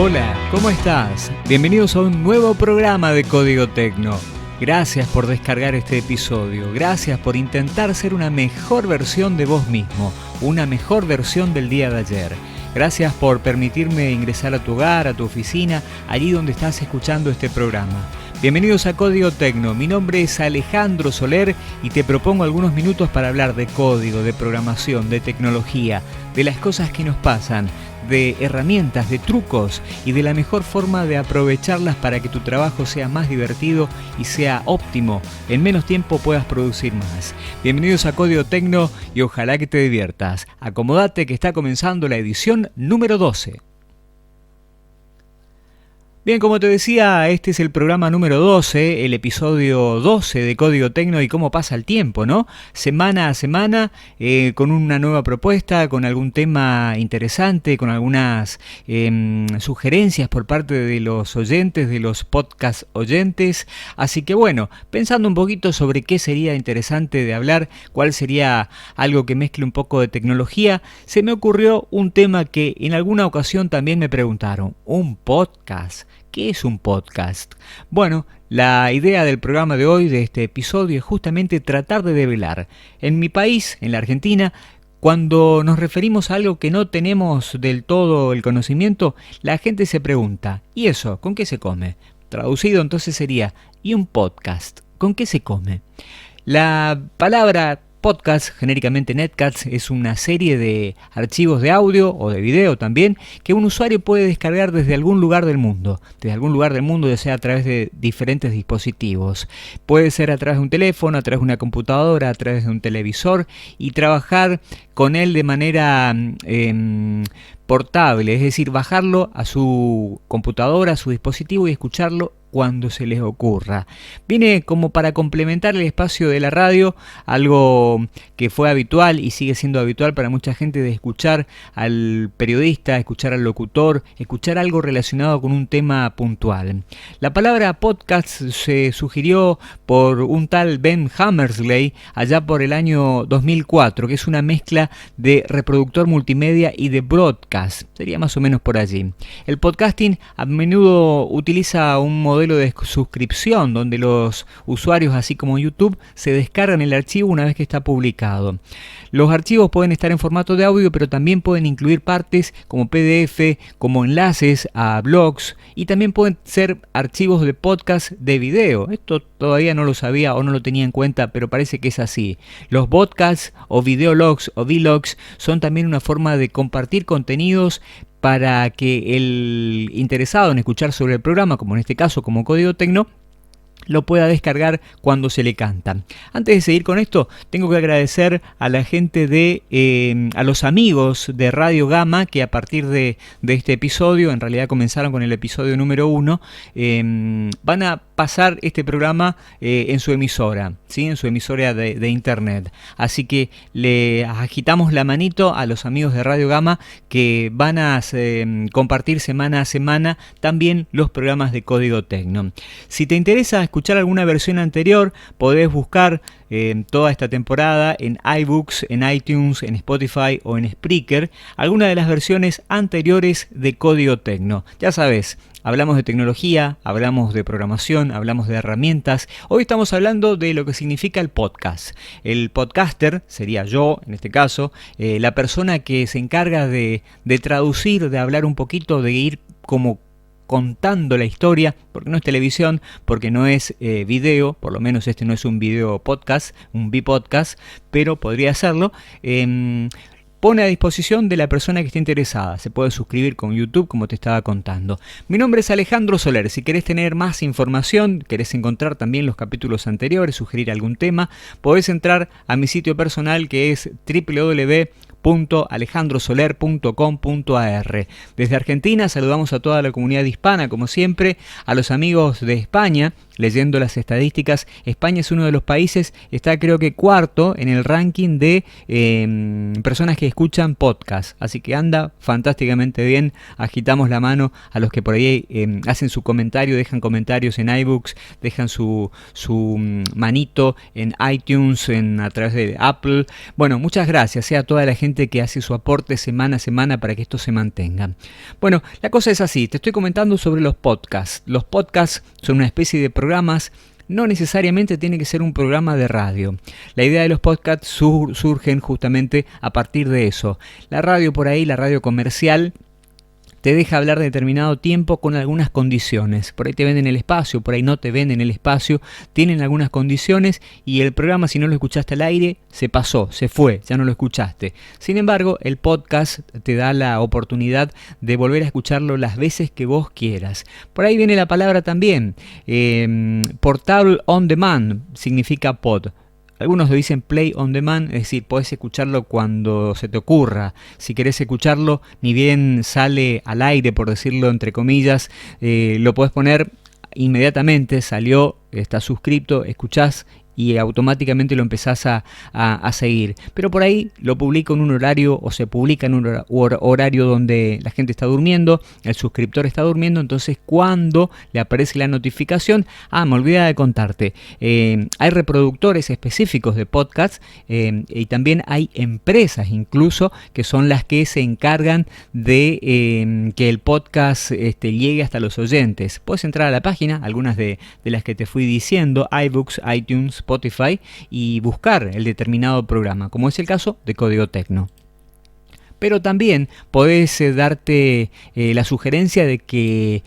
Hola, ¿cómo estás? Bienvenidos a un nuevo programa de Código Tecno. Gracias por descargar este episodio, gracias por intentar ser una mejor versión de vos mismo, una mejor versión del día de ayer. Gracias por permitirme ingresar a tu hogar, a tu oficina, allí donde estás escuchando este programa. Bienvenidos a Código Tecno, mi nombre es Alejandro Soler y te propongo algunos minutos para hablar de código, de programación, de tecnología, de las cosas que nos pasan, de herramientas, de trucos y de la mejor forma de aprovecharlas para que tu trabajo sea más divertido y sea óptimo. En menos tiempo puedas producir más. Bienvenidos a Código Tecno y ojalá que te diviertas. Acomódate que está comenzando la edición número 12. Bien, como te decía, este es el programa número 12, el episodio 12 de Código Tecno y cómo pasa el tiempo, ¿no? Semana a semana, con una nueva propuesta, con algún tema interesante, con algunas sugerencias por parte de los oyentes, de los podcast oyentes. Así que bueno, pensando un poquito sobre qué sería interesante de hablar, cuál sería algo que mezcle un poco de tecnología, se me ocurrió un tema que en alguna ocasión también me preguntaron, ¿un podcast? ¿Qué es un podcast? Bueno, la idea del programa de hoy, de este episodio, es justamente tratar de develar. En mi país, en la Argentina, cuando nos referimos a algo que no tenemos del todo el conocimiento, la gente se pregunta, ¿y eso? ¿Con qué se come? Traducido entonces sería, ¿y un podcast? ¿Con qué se come? La palabra podcast, genéricamente netcast, es una serie de archivos de audio o de video también que un usuario puede descargar desde algún lugar del mundo, ya sea a través de diferentes dispositivos. Puede ser a través de un teléfono, a través de una computadora, a través de un televisor y trabajar con él de manera portable, es decir, bajarlo a su computadora, a su dispositivo y escucharlo cuando se les ocurra. Viene como para complementar el espacio de la radio, algo que fue habitual y sigue siendo habitual para mucha gente, de escuchar al periodista, escuchar al locutor, escuchar algo relacionado con un tema puntual. La palabra podcast se sugirió por un tal Ben Hammersley allá por el año 2004, que es una mezcla de reproductor multimedia y de broadcast, sería más o menos por allí. El podcasting a menudo utiliza un modelo de suscripción donde los usuarios, así como YouTube, se descargan el archivo una vez que está publicado. Los archivos pueden estar en formato de audio, pero también pueden incluir partes como PDF, como enlaces a blogs, y también pueden ser archivos de podcast de video. Esto todavía no lo sabía o no lo tenía en cuenta, pero parece que es así. Los podcasts o videologs o vlogs son también una forma de compartir contenidos para que el interesado en escuchar sobre el programa, como en este caso como Código Tecno, lo pueda descargar cuando se le canta. Antes de seguir con esto, tengo que agradecer a la gente a los amigos de Radio Gama, que a partir de este episodio, en realidad comenzaron con el episodio número 1, van a pasar este programa en su emisora, ¿sí? En su emisora de internet. Así que le agitamos la manito a los amigos de Radio Gama, que van a compartir semana a semana también los programas de Código Tecno. Si te interesa escuchar alguna versión anterior, podés buscar toda esta temporada en iBooks, en iTunes, en Spotify o en Spreaker, alguna de las versiones anteriores de Código Tecno. Ya sabes, hablamos de tecnología, hablamos de programación, hablamos de herramientas. Hoy estamos hablando de lo que significa el podcast. El podcaster sería yo, en este caso, la persona que se encarga de traducir, de hablar un poquito, de ir como contando la historia, porque no es televisión, porque no es video, por lo menos este no es un video podcast, un bipodcast, pero podría serlo. Pone a disposición de la persona que esté interesada. Se puede suscribir con YouTube, como te estaba contando. Mi nombre es Alejandro Soler. Si querés tener más información, querés encontrar también los capítulos anteriores, sugerir algún tema, podés entrar a mi sitio personal, que es www.alejandrosoler.com.ar. Desde Argentina saludamos a toda la comunidad hispana, como siempre, a los amigos de España, leyendo las estadísticas, España es uno de los países, está creo que cuarto en el ranking de personas que escuchan podcast. Así que anda fantásticamente bien. Agitamos la mano a los que por ahí hacen su comentario, dejan comentarios en iBooks, dejan su manito en iTunes, a través de Apple. Bueno, muchas gracias a toda la gente que hace su aporte semana a semana para que esto se mantenga. Bueno, la cosa es así, te estoy comentando sobre los podcasts. Los podcasts son una especie de programas. No necesariamente tiene que ser un programa de radio. La idea de los podcasts surgen justamente a partir de eso. La radio por ahí, la radio comercial, te deja hablar determinado tiempo con algunas condiciones. Por ahí te venden el espacio, por ahí no te venden el espacio, tienen algunas condiciones y el programa, si no lo escuchaste al aire, se pasó, se fue, ya no lo escuchaste. Sin embargo, el podcast te da la oportunidad de volver a escucharlo las veces que vos quieras. Por ahí viene la palabra también, portable on demand, significa pod. Algunos lo dicen play on demand, es decir, podés escucharlo cuando se te ocurra. Si querés escucharlo, ni bien sale al aire, por decirlo entre comillas, lo podés poner inmediatamente, salió, estás suscripto, escuchás y automáticamente lo empezás a seguir. Pero por ahí lo publico en un horario o se publica en un horario donde la gente está durmiendo, el suscriptor está durmiendo, entonces cuando le aparece la notificación, me olvidé de contarte, hay reproductores específicos de podcasts y también hay empresas incluso que son las que se encargan de que el podcast llegue hasta los oyentes. Puedes entrar a la página, algunas de las que te fui diciendo, iBooks, iTunes, Spotify, y buscar el determinado programa, como es el caso de Código Tecno. Pero también podés darte la sugerencia de que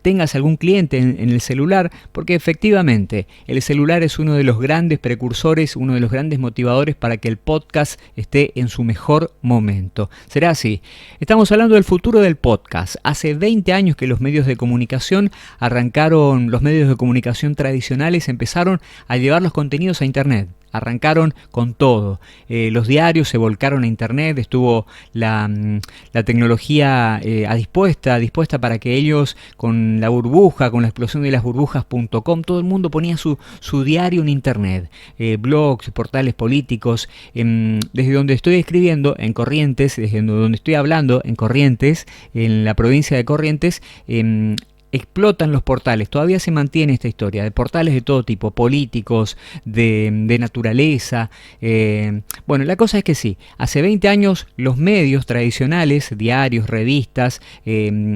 tengas algún cliente en el celular, porque efectivamente el celular es uno de los grandes precursores, uno de los grandes motivadores para que el podcast esté en su mejor momento. Será así. Estamos hablando del futuro del podcast. Hace 20 años que los medios de comunicación arrancaron, los medios de comunicación tradicionales empezaron a llevar los contenidos a Internet. Arrancaron con todo. Los diarios se volcaron a Internet, estuvo la tecnología dispuesta para que ellos, con la burbuja, con la explosión de las burbujas.com, todo el mundo ponía su diario en Internet. Blogs, portales políticos. Desde donde estoy escribiendo, en Corrientes, desde donde estoy hablando, en Corrientes, en la provincia de Corrientes, explotan los portales, todavía se mantiene esta historia de portales de todo tipo, políticos, de naturaleza. Bueno, la cosa es que sí, hace 20 años los medios tradicionales, diarios, revistas,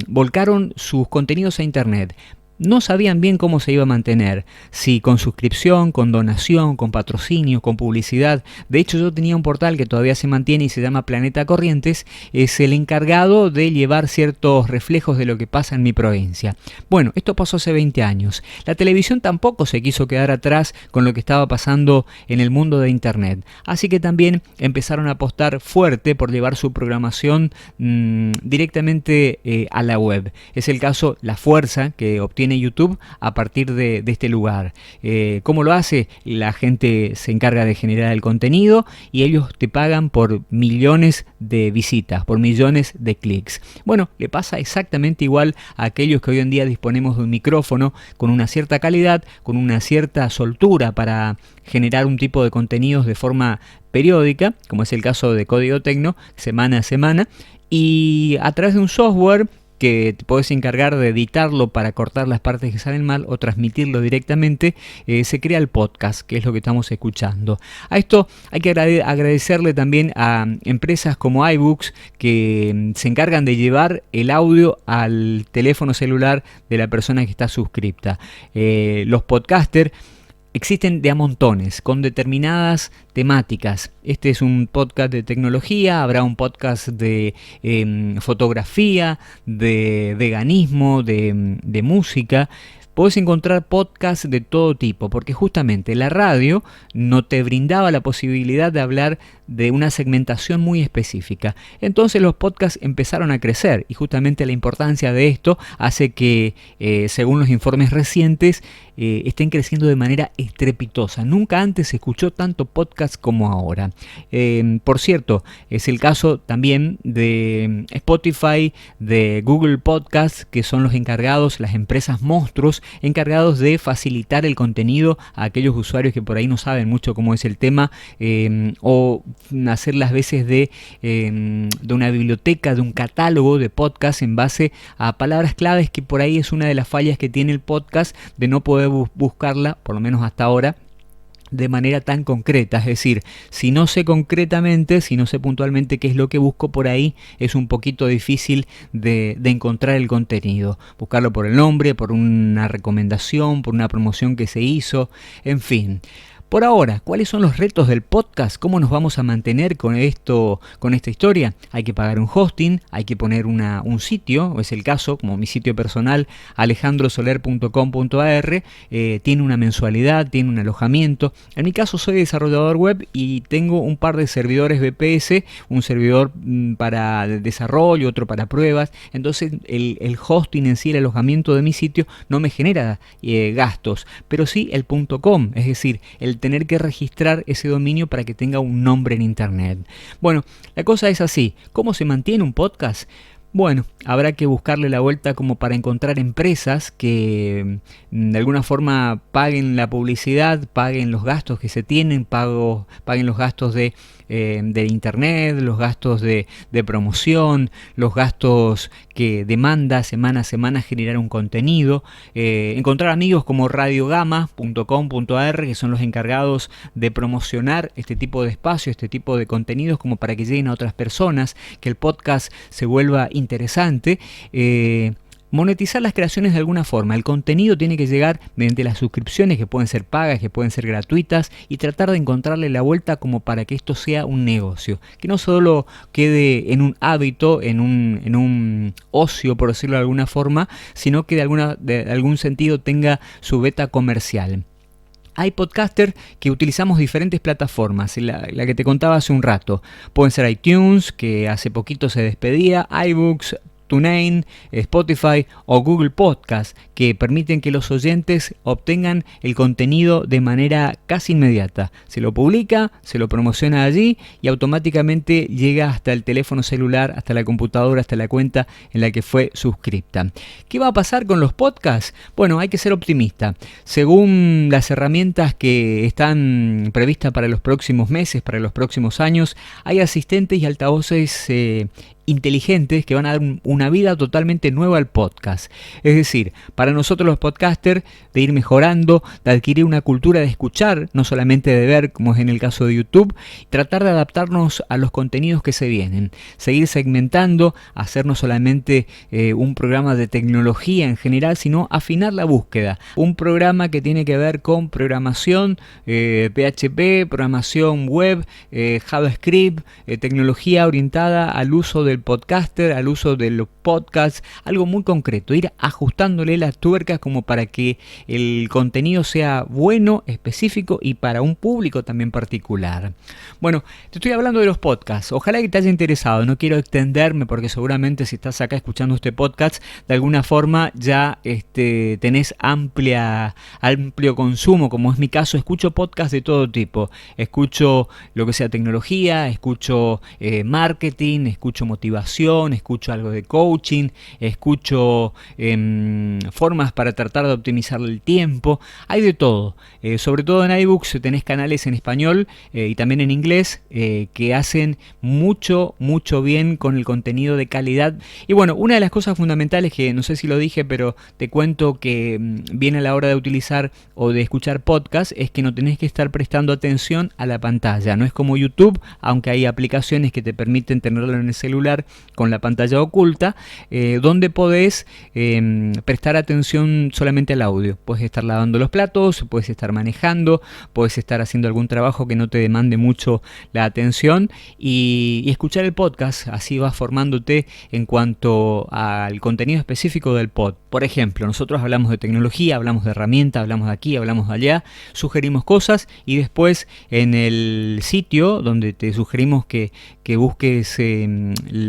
volcaron sus contenidos a Internet. No sabían bien cómo se iba a mantener, si con suscripción, con donación, con patrocinio, con publicidad. De hecho, yo tenía un portal que todavía se mantiene y se llama Planeta Corrientes, es el encargado de llevar ciertos reflejos de lo que pasa en mi provincia. Bueno, esto pasó hace 20 años. La televisión tampoco se quiso quedar atrás con lo que estaba pasando en el mundo de Internet, así que también empezaron a apostar fuerte por llevar su programación directamente a la web. Es el caso La Fuerza, que obtiene YouTube a partir de este lugar. ¿Cómo lo hace? La gente se encarga de generar el contenido y ellos te pagan por millones de visitas, por millones de clics. Bueno, le pasa exactamente igual a aquellos que hoy en día disponemos de un micrófono con una cierta calidad, con una cierta soltura para generar un tipo de contenidos de forma periódica, como es el caso de Código Tecno, semana a semana, y a través de un software que te podés encargar de editarlo para cortar las partes que salen mal o transmitirlo directamente, se crea el podcast, que es lo que estamos escuchando. A esto hay que agradecerle también a empresas como iBooks, que se encargan de llevar el audio al teléfono celular de la persona que está suscripta. Los podcasters existen de a montones, con determinadas temáticas. Este es un podcast de tecnología, habrá un podcast de fotografía, de veganismo, de música. Podés encontrar podcasts de todo tipo, porque justamente la radio no te brindaba la posibilidad de hablar de una segmentación muy específica. Entonces los podcasts empezaron a crecer y justamente la importancia de esto hace que, según los informes recientes, estén creciendo de manera estrepitosa. Nunca antes se escuchó tanto podcast como ahora. Por cierto, es el caso también de Spotify, de Google Podcasts, que son los encargados, las empresas monstruos, encargados de facilitar el contenido a aquellos usuarios que por ahí no saben mucho cómo es el tema, o hacer las veces de una biblioteca, de un catálogo de podcast en base a palabras claves, que por ahí es una de las fallas que tiene el podcast, de no poder buscarla, por lo menos hasta ahora, de manera tan concreta. Es decir, si no sé concretamente, si no sé puntualmente qué es lo que busco, por ahí es un poquito difícil de encontrar el contenido. Buscarlo por el nombre, por una recomendación, por una promoción que se hizo, en fin. Por ahora, ¿cuáles son los retos del podcast? ¿Cómo nos vamos a mantener con esto, con esta historia? Hay que pagar un hosting, hay que poner un sitio, o es el caso, como mi sitio personal, alejandrosoler.com.ar, tiene una mensualidad, tiene un alojamiento. En mi caso soy desarrollador web y tengo un par de servidores VPS, un servidor para desarrollo, otro para pruebas. Entonces el hosting en sí, el alojamiento de mi sitio, no me genera gastos, pero sí el .com, es decir, el tener que registrar ese dominio para que tenga un nombre en internet. Bueno, la cosa es así. ¿Cómo se mantiene un podcast? Bueno, habrá que buscarle la vuelta como para encontrar empresas que de alguna forma paguen la publicidad, paguen los gastos que se tienen, paguen los gastos de internet, los gastos de promoción, los gastos que demanda semana a semana generar un contenido. Encontrar amigos como radiogama.com.ar, que son los encargados de promocionar este tipo de espacios, este tipo de contenidos, como para que lleguen a otras personas, que el podcast se vuelva interesante. Monetizar las creaciones de alguna forma. El contenido tiene que llegar mediante las suscripciones, que pueden ser pagas, que pueden ser gratuitas, y tratar de encontrarle la vuelta como para que esto sea un negocio, que no solo quede en un hábito, en un ocio, por decirlo de alguna forma, sino que de algún sentido tenga su beta comercial. Hay podcasters que utilizamos diferentes plataformas, la que te contaba hace un rato. Pueden ser iTunes, que hace poquito se despedía, iBooks, TuneIn, Spotify o Google Podcast, que permiten que los oyentes obtengan el contenido de manera casi inmediata. Se lo publica, se lo promociona allí y automáticamente llega hasta el teléfono celular, hasta la computadora, hasta la cuenta en la que fue suscripta. ¿Qué va a pasar con los podcasts? Bueno, hay que ser optimista. Según las herramientas que están previstas para los próximos meses, para los próximos años, hay asistentes y altavoces inteligentes que van a dar una vida totalmente nueva al podcast. Es decir, para nosotros los podcasters, de ir mejorando, de adquirir una cultura de escuchar, no solamente de ver, como es en el caso de YouTube, tratar de adaptarnos a los contenidos que se vienen, seguir segmentando, hacer no solamente un programa de tecnología en general, sino afinar la búsqueda. Un programa que tiene que ver con programación, PHP, programación web, JavaScript, tecnología orientada al uso del podcaster, al uso de los podcasts, algo muy concreto, ir ajustándole las tuercas como para que el contenido sea bueno, específico y para un público también particular. Bueno, te estoy hablando de los podcasts, ojalá que te haya interesado, no quiero extenderme porque seguramente si estás acá escuchando este podcast, de alguna forma ya tenés amplio consumo, como es mi caso. Escucho podcasts de todo tipo, escucho lo que sea tecnología, escucho marketing, escucho motivación, escucho algo de coaching, escucho formas para tratar de optimizar el tiempo, hay de todo. Sobre todo en iBooks tenés canales en español y también en inglés que hacen mucho bien con el contenido de calidad. Y bueno, una de las cosas fundamentales que no sé si lo dije, pero te cuento que viene a la hora de utilizar o de escuchar podcast, es que no tenés que estar prestando atención a la pantalla. No es como YouTube, aunque hay aplicaciones que te permiten tenerlo en el celular con la pantalla oculta, donde podés prestar atención solamente al audio. Puedes estar lavando los platos, puedes estar manejando, puedes estar haciendo algún trabajo que no te demande mucho la atención y escuchar el podcast. Así vas formándote en cuanto al contenido específico del pod. Por ejemplo, nosotros hablamos de tecnología, hablamos de herramientas, hablamos de aquí, hablamos de allá, sugerimos cosas y después en el sitio donde te sugerimos que busques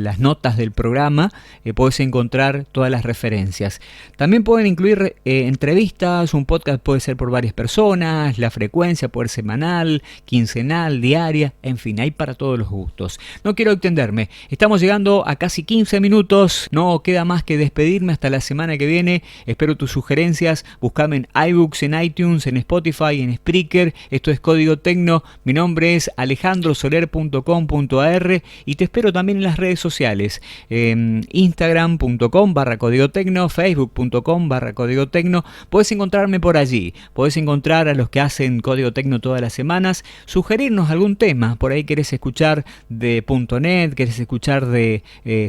las notas del programa podés encontrar todas las referencias. También pueden incluir entrevistas, un podcast puede ser por varias personas, la frecuencia puede ser semanal, quincenal, diaria, en fin, hay para todos los gustos. No quiero extenderme, estamos llegando a casi 15 minutos, no queda más que despedirme hasta la semana que viene. Espero tus sugerencias, buscame en iBooks, en iTunes, en Spotify, en Spreaker. Esto es Código Tecno, mi nombre es alejandrosoler.com.ar y te espero también en las redes sociales, instagram.com/Código Tecno, facebook.com/Código Tecno. Podés encontrarme por allí, podés encontrar a los que hacen Código Tecno todas las semanas, sugerirnos algún tema, por ahí querés escuchar de .NET, querés escuchar de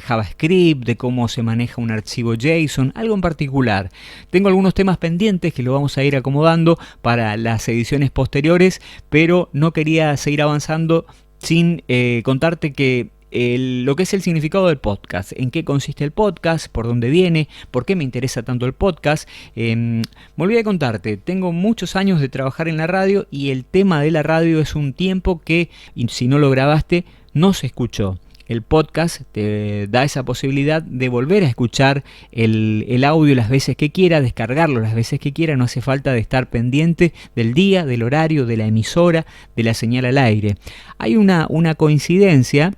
JavaScript, de cómo se maneja un archivo JSON, algo en particular. Tengo algunos temas pendientes que lo vamos a ir acomodando para las ediciones posteriores, pero no quería seguir avanzando sin contarte que lo que es el significado del podcast, en qué consiste el podcast, por dónde viene, por qué me interesa tanto el podcast. Me olvidé de contarte, tengo muchos años de trabajar en la radio y el tema de la radio es un tiempo que, si no lo grabaste, no se escuchó. El podcast te da esa posibilidad de volver a escuchar el audio las veces que quiera, descargarlo las veces que quiera, no hace falta de estar pendiente del día, del horario, de la emisora, de la señal al aire. Hay una coincidencia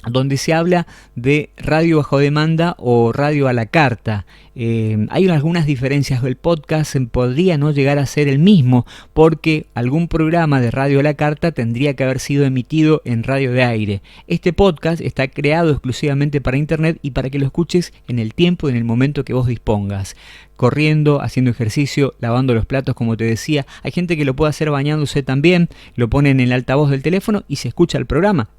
donde se habla de radio bajo demanda o radio a la carta. Hay algunas diferencias. El podcast podría no llegar a ser el mismo porque algún programa de radio a la carta tendría que haber sido emitido en radio de aire. Este podcast está creado exclusivamente para internet y para que lo escuches en el tiempo y en el momento que vos dispongas. Corriendo, haciendo ejercicio, lavando los platos, como te decía. Hay gente que lo puede hacer bañándose también, lo ponen en el altavoz del teléfono y se escucha el programa.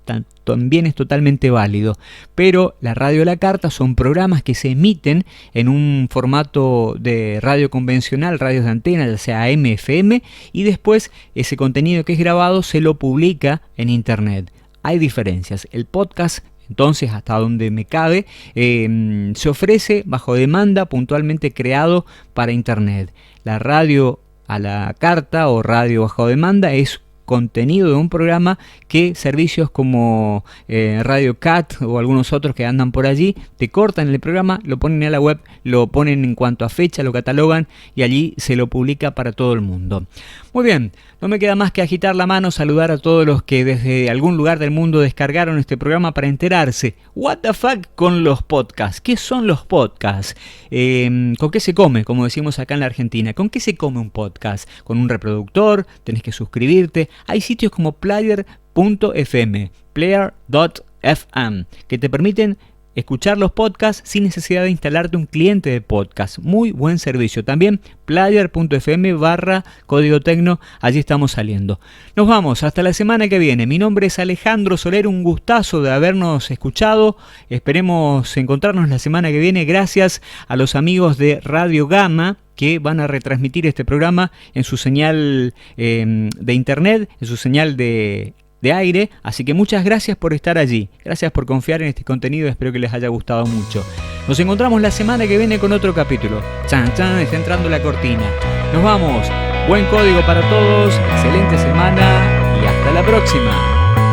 También es totalmente válido. Pero la radio a la carta son programas que se emiten en un formato de radio convencional, radios de antena, ya sea AM, FM, y después ese contenido que es grabado se lo publica en internet. Hay diferencias. El podcast, entonces, hasta donde me cabe, se ofrece bajo demanda, puntualmente creado para internet. La radio a la carta o radio bajo demanda es contenido de un programa que servicios como Radio Cat o algunos otros que andan por allí te cortan el programa, lo ponen a la web, lo ponen en cuanto a fecha, lo catalogan y allí se lo publica para todo el mundo. Muy bien, no me queda más que agitar la mano, saludar a todos los que desde algún lugar del mundo descargaron este programa para enterarse. What the fuck con los podcasts. ¿Qué son los podcasts? ¿Con qué se come? Como decimos acá en la Argentina. ¿Con qué se come un podcast? Con un reproductor, tenés que suscribirte. Hay sitios como player.fm, player.fm, que te permiten escuchar los podcasts sin necesidad de instalarte un cliente de podcast. Muy buen servicio. También player.fm/Código Tecno, allí estamos saliendo. Nos vamos, hasta la semana que viene. Mi nombre es Alejandro Soler, un gustazo de habernos escuchado. Esperemos encontrarnos la semana que viene. Gracias a los amigos de Radio Gama que van a retransmitir este programa en su señal de internet, en su señal de aire, así que muchas gracias por estar allí, gracias por confiar en este contenido, espero que les haya gustado mucho. Nos encontramos la semana que viene con otro capítulo. Chan, chan, está entrando la cortina. Nos vamos, buen código para todos, excelente semana y hasta la próxima.